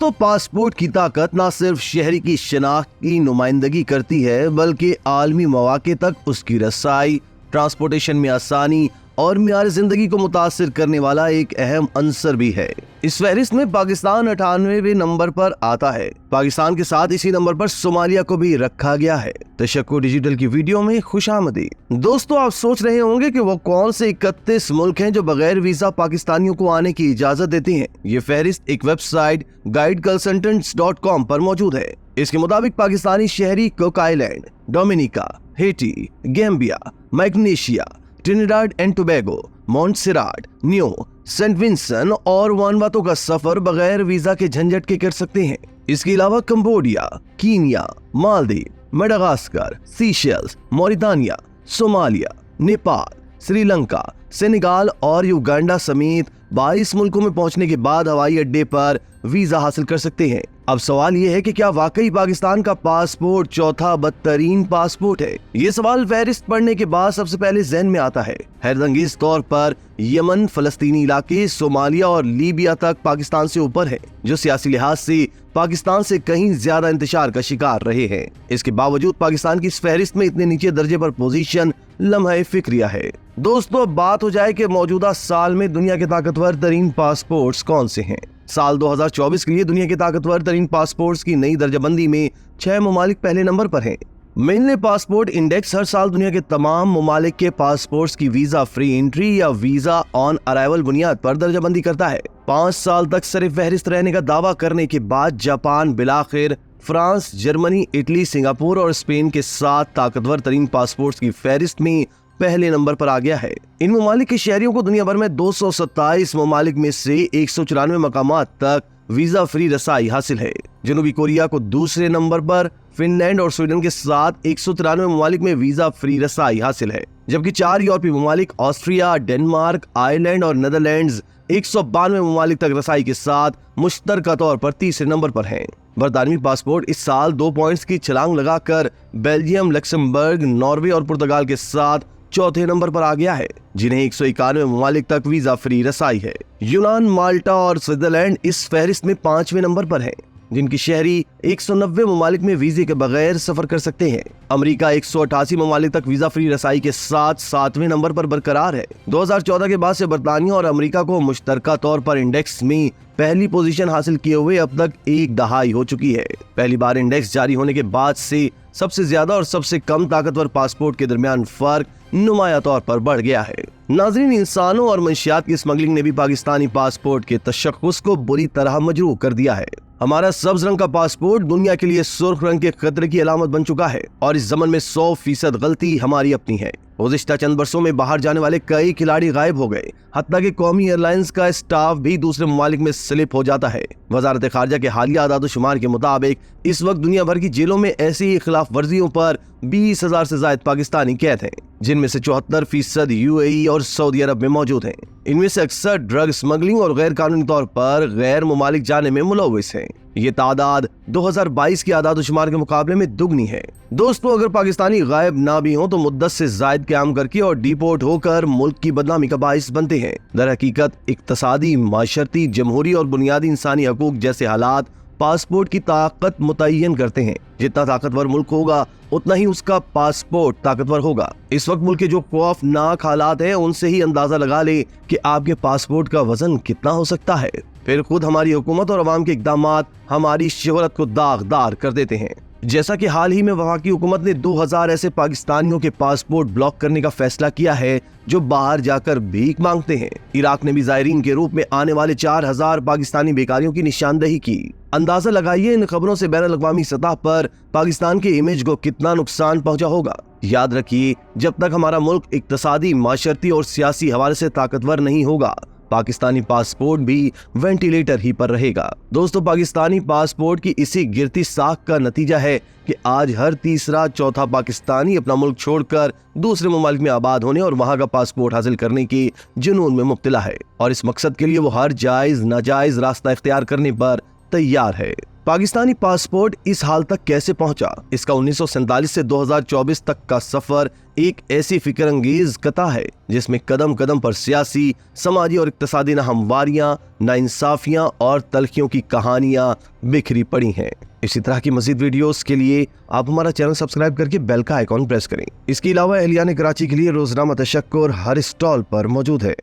दोस्तों, पासपोर्ट की ताकत न सिर्फ शहरी की शनाख्त की नुमाइंदगी करती है, बल्कि आलमी मौके तक उसकी रसाई, ट्रांसपोर्टेशन में आसानी और मियार जिंदगी को मुतासिर करने वाला एक अहम अंसर भी है। इस फहरिस्त में पाकिस्तान 98वें नंबर पर आता है। पाकिस्तान के साथ इसी नंबर पर सोमालिया को भी रखा गया है। तशक्कुर डिजिटल की वीडियो में खुशामदीद। दोस्तों, आप सोच रहे होंगे कि वो कौन से 31 मुल्क हैं जो बगैर वीजा पाकिस्तानियों को आने की इजाजत देते हैं। ये फहरिस्त एक वेबसाइट guideconsultants.com पर मौजूद है। इसके मुताबिक पाकिस्तानी शहरी Cook Island, Dominica, Haiti, Gambia, Micronesia, Trinidad and Tobago, Montserrat, new, Saint Vincent और वानुआतू का सफर बगैर वीजा के झंझट के कर सकते हैं। इसके अलावा Cambodia, Kenya, Maldives, Madagascar, Seychelles, Mauritania, Somalia, Nepal, Sri Lanka, Senegal और युगांडा समेत 22 मुल्कों में पहुंचने के बाद हवाई अड्डे पर वीजा हासिल कर सकते हैं। अब सवाल ये है कि क्या वाकई पाकिस्तान का पासपोर्ट चौथा बदतरीन पासपोर्ट है? ये सवाल फहरिस्त पढ़ने के बाद सबसे पहले ज़हन में आता है। हैरतअंगेज तौर पर यमन, फलस्तीनी इलाके, सोमालिया और लीबिया तक पाकिस्तान से ऊपर है, जो सियासी लिहाज से पाकिस्तान से कहीं ज्यादा इंतशार का शिकार रहे हैं। इसके बावजूद पाकिस्तान की इस फहरिस्त में इतने नीचे दर्जे पर पोजीशन लम्हा फिक्रिया है। दोस्तों, बात हो जाए कि मौजूदा साल में दुनिया के ताकतवर तरीन पासपोर्ट्स कौन से हैं। साल 2024 के लिए दुनिया के ताकतवर तरीन पासपोर्ट्स की नई दर्जाबंदी में 6 ममालिक पहले नंबर पर हैं। मिलने पासपोर्ट इंडेक्स हर साल दुनिया के तमाम ममालिक के पासपोर्ट्स की वीजा फ्री एंट्री या वीजा ऑन अराइवल बुनियाद पर दर्जाबंदी करता है। 5 साल तक सर फहरिस्त रहने का दावा करने के बाद जापान बिलाखिर फ्रांस, जर्मनी, इटली, सिंगापुर और स्पेन के 7 ताकतवर तरीन पासपोर्ट्स की फहरिस्त में पहले नंबर पर आ गया है। इन ममालिक के शहरियों को दुनिया भर में 227 ममालिक में से 194 मकामात तक वीजा फ्री रसाई हासिल है। जनूबी कोरिया को दूसरे नंबर पर, फिनलैंड और स्वीडन के साथ 193 ममालिक में वीजा फ्री रसाई हासिल है, जबकि 4 यूरोपीय ममालिक ऑस्ट्रिया, डेनमार्क, आयरलैंड और नीदरलैंड्स 192 ममालिक तक रसाई के साथ मुश्तरका तौर पर तीसरे नंबर पर हैं। बरतानवी पासपोर्ट इस साल 2 पॉइंट्स की छलांग लगाकर बेल्जियम, लक्समबर्ग, नॉर्वे और पुर्तगाल के साथ चौथे नंबर पर आ गया है, जिन्हें 191 ममालिक तक वीजा फ्री रसाई है। यूनान, माल्टा और स्विट्जरलैंड इस फहरिस्त में 5वें नंबर पर हैं, जिनकी शहरी 190 ममालिक में वीजे के बगैर सफर कर सकते हैं। अमेरिका 188 ममालिक तक वीजा फ्री रसाई के साथ 7वें नंबर पर बरकरार है। 2014 के बाद से बरतानिया और अमेरिका को मुश्तरका तौर पर इंडेक्स में पहली पोजीशन हासिल किए हुए अब तक 1 दहाई हो चुकी है। पहली बार इंडेक्स जारी होने के बाद से सबसे ज्यादा और सबसे कम ताकतवर पासपोर्ट के दरमियान फर्क नुमाया तौर पर बढ़ गया है। नाज़रीन, इंसानों और मंशियात की स्मगलिंग ने भी पाकिस्तानी पासपोर्ट के तशख्खुस को बुरी तरह मजरूह कर दिया है। हमारा सब्ज रंग का पासपोर्ट दुनिया के लिए सुर्ख रंग के खतरे की अलामत बन चुका है और इस जमन में 100% गलती हमारी अपनी है। गुज़िश्ता चंद बरसों में बाहर जाने वाले कई खिलाड़ी गायब हो गए, हत्ता कि कौमी एयरलाइंस का स्टाफ भी दूसरे ममालिक में स्लिप हो जाता है। वजारत खारजा के हालिया आदाद-ओ-शुमार के मुताबिक इस वक्त दुनिया भर की जेलों में ऐसी खिलाफ वर्जियों पर 20,000 से ज्यादा पाकिस्तानी कैद हैं, जिनमें से 74% यूएई और सऊदी अरब में मौजूद हैं। इनमें से अक्सर ड्रग स्मगलिंग और गैर कानूनी तौर पर गैर ममालिक जाने में मुलव्विस हैं। ये तादाद 2022 की आदाद-ओ-शुमार के मुकाबले में दुगनी है। दोस्तों, अगर पाकिस्तानी गायब ना भी हो तो मुद्दत से जायद क़याम करके और डिपोर्ट होकर मुल्क की बदनामी का बाइस बनते हैं। दर हकीकत इक्तसादी, माशरती, जमहूरी और बुनियादी इंसानी हकूक जैसे हालात पासपोर्ट की ताकत मुतय्यन करते हैं। जितना ताकतवर मुल्क होगा उतना ही उसका पासपोर्ट ताकतवर होगा। इस वक्त मुल्क के जो खौफनाक हालात हैं उनसे ही अंदाजा लगा ले कि आपके पासपोर्ट का वजन कितना हो सकता है। फिर खुद हमारी हुकूमत और अवाम के इक़दामात हमारी शोहरत को दागदार कर देते हैं। जैसा कि हाल ही में वफाकी हुकूमत ने 2000 ऐसे पाकिस्तानियों के पासपोर्ट ब्लॉक करने का फैसला किया है जो बाहर जाकर भीख मांगते हैं। इराक ने भी ज़ायरीन के रूप में आने वाले 4000 पाकिस्तानी बेकारियों की निशानदही की। अंदाजा लगाइए इन खबरों से बैनुल अक़वामी सतह पर पाकिस्तान के इमेज को कितना नुकसान पहुंचा होगा। याद रखिए, जब तक हमारा मुल्क इक्तसादी, माशरती और सियासी हवाले से ताकतवर नहीं होगा, पाकिस्तानी पासपोर्ट भी वेंटिलेटर ही पर रहेगा। दोस्तों, पाकिस्तानी पासपोर्ट की इसी गिरती साख का नतीजा है कि आज हर तीसरा चौथा पाकिस्तानी अपना मुल्क छोड़कर दूसरे ममालिक में आबाद होने और वहां का पासपोर्ट हासिल करने की जुनून में मुब्तला है और इस मकसद के लिए वो हर जायज नाजायज रास्ता इख्तियार करने पर तैयार है। पाकिस्तानी पासपोर्ट इस हाल तक कैसे पहुंचा? इसका 1947 से 2024 तक का सफर एक ऐसी फिक्रअंगेज कथा है जिसमें कदम कदम पर सियासी, समाजी और इक्तिसादी नाहमवारियां, नाइंसाफियां और तलखियों की कहानियां बिखरी पड़ी हैं। इसी तरह की मजीद वीडियोस के लिए आप हमारा चैनल सब्सक्राइब करके बेल का आइकॉन प्रेस करें। इसके अलावा एहलियान कराची के लिए रोजनामा तशक्कुर हर स्टॉल पर मौजूद है।